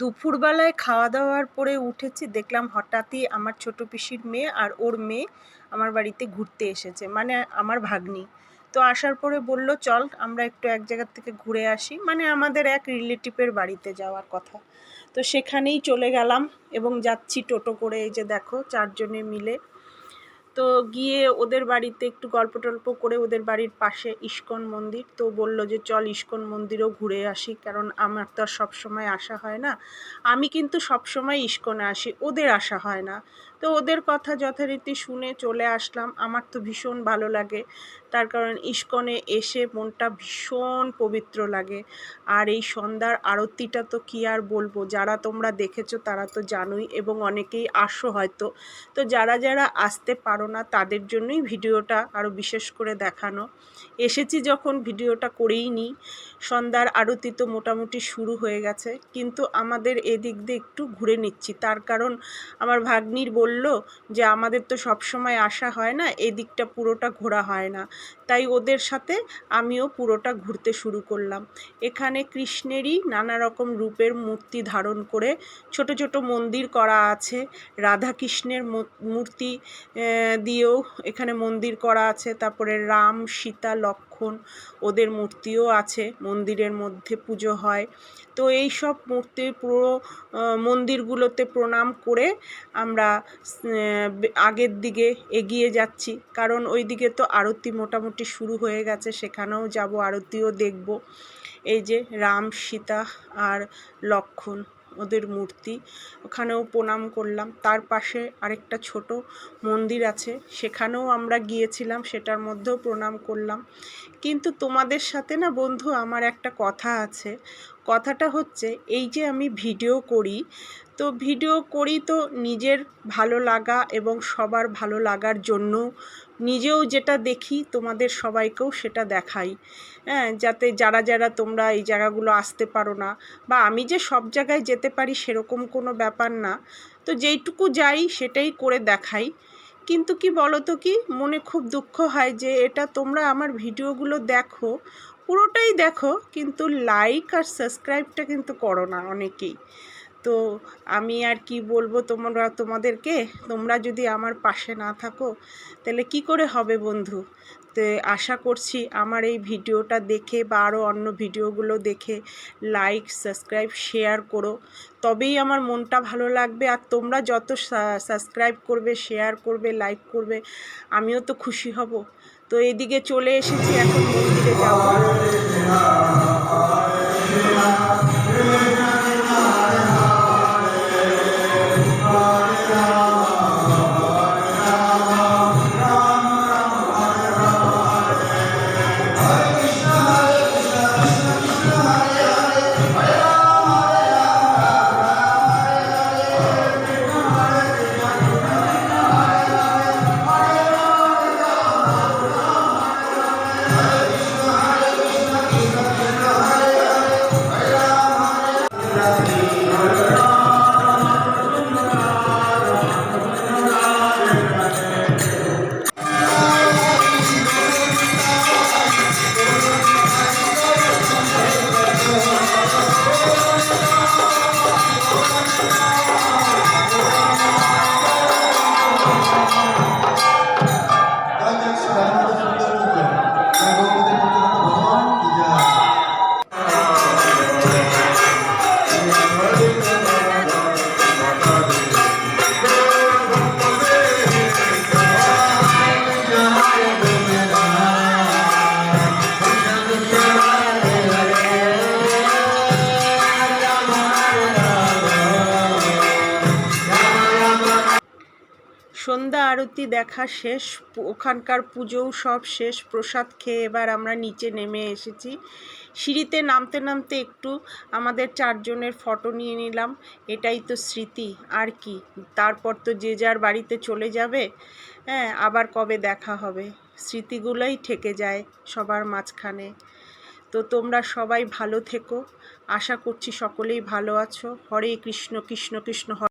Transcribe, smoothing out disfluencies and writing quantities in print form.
দুপুরবেলায় খাওয়া দাওয়ার পরে উঠেছি, দেখলাম হঠাৎই আমার ছোট পিসির মেয়ে আর ওর মেয়ে আমার বাড়িতে ঘুরতে এসেছে, মানে আমার ভাগ্নি। তো আসার পরে বলল চল আমরা একটু এক জায়গার থেকে ঘুরে আসি, মানে আমাদের এক রিলেটিভের বাড়িতে যাওয়ার কথা। তো সেখানেই চলে গেলাম এবং যাচ্ছি টোটো করে, এই যে দেখো 4 জনে মিলে। তো গিয়ে ওদের বাড়িতে একটু গল্প টল্প করে, ওদের বাড়ির পাশে ইস্কন মন্দির, তো বলল যে চল ইস্কন মন্দিরও ঘুরে আসি, কারণ আমার তো আর সবসময় আসা হয় না। আমি কিন্তু সবসময় ইস্কনে আসি, ওদের আসা হয় না। তো ওদের কথা যথারীতি শুনে চলে আসলাম। আমার তো ভীষণ ভালো লাগে, তার কারণ ইস্কনে এসে মনটা ভীষণ পবিত্র লাগে। আর এই সন্ধ্যার আরতিটা তো কী আর বলবো, যারা তোমরা দেখেছো তারা তো জানোই, এবং অনেকেই আসো হয়তো। তো যারা যারা আসতে পারো না তাদের জন্যই ভিডিওটা আরও বিশেষ করে দেখানো। এসেছি যখন ভিডিওটা করেই নিই। সন্ধ্যার আরতি তো মোটামুটি শুরু হয়ে গেছে, কিন্তু আমাদের এদিক দিয়ে একটু ঘুরে নিচ্ছি, তার কারণ আমার ভাগ্নির বলল যে আমাদের তো সবসময় আসা হয় না, এদিকটা পুরোটা ঘোরা হয় না, তাই ওদের সাথে আমিও পুরোটা ঘুরতে শুরু করলাম। এখানে কৃষ্ণেরই নানা রকম রূপের মূর্তি ধারণ করে ছোট ছোট মন্দির করা আছে। রাধা কৃষ্ণের মূর্তি দিয়েও এখানে মন্দির করা আছে, তারপরে রাম সীতা লক্ষ্মণ ওদের মূর্তিও আছে, মন্দিরের মধ্যে পুজো হয়। তো এই সব মূর্তি পুরো মন্দিরগুলোতে প্রণাম করে আমরা আগের দিকে এগিয়ে যাচ্ছি, কারণ ওই দিকে তো আরতি মোটামুটি শুরু হয়ে গেছে, সেখানেও যাব, আরতিও দেখব। এই যে রাম সীতা আর লক্ষ্মণ ওদের মূর্তি, ওখানেও প্রণাম করলাম। তার পাশে আরেকটা ছোট মন্দির আছে, সেখানেও আমরা গিয়েছিলাম, সেটার মধ্যেও প্রণাম করলাম। কিন্তু তোমাদের সাথে না বন্ধু আমার একটা কথা আছে। কথাটা হচ্ছে এই যে আমি ভিডিও করি, তো ভিডিও করি তো নিজের ভালো লাগা এবং সবার ভালো লাগার জন্য, নিজেও যেটা দেখি তোমাদের সবাইকেও সেটা দেখাই। হ্যাঁ, যাতে যারা যারা তোমরা এই জায়গাগুলো আসতে পারো না, বা আমি যে সব জায়গায় যেতে পারি সেরকম কোনো ব্যাপার না, তো যেইটুকু যাই সেটাই করে দেখাই। কিন্তু কি বলো তো, কি মনে খুব দুঃখ হয় যে এটা তোমরা আমার ভিডিওগুলো দেখো, পুরোটাই দেখো, কিন্তু লাইক আর সাবস্ক্রাইবটা কিন্তু করো না অনেকেই। তো আমি আর কি বলবো তোমাদেরকে, তোমরা যদি আমার পাশে না থাকো তাহলে কি করে হবে বন্ধু। তো আশা করছি আমার এই ভিডিওটা দেখে বা আরও অন্য ভিডিওগুলো দেখে লাইক সাবস্ক্রাইব শেয়ার করো, তবেই আমার মনটা ভালো লাগবে। আর তোমরা যত সাবস্ক্রাইব করবে, শেয়ার করবে, লাইক করবে, আমিও তো খুশি হব। তো এদিকে চলে এসেছি, এখন মন্দিরে যাবো। সন্ধ্যা আরতি দেখা শেষ, ওখানকার পুজোও সব শেষ, প্রসাদ খেয়ে এবার আমরা নিচে নেমে এসেছি। সিঁড়িতে নামতে নামতে একটু আমাদের 4 জনের ফটো নিয়ে নিলাম, এটাই তো স্মৃতি আর কি। তারপর তো যে যার বাড়িতে চলে যাবে। হ্যাঁ, আবার কবে দেখা হবে, স্মৃতিগুলোই থেকে যায় সবার মাঝখানে। তো তোমরা সবাই ভালো থেকো, আশা করছি সকলেই ভালো আছো। হরে কৃষ্ণ কৃষ্ণ কৃষ্ণ হরে।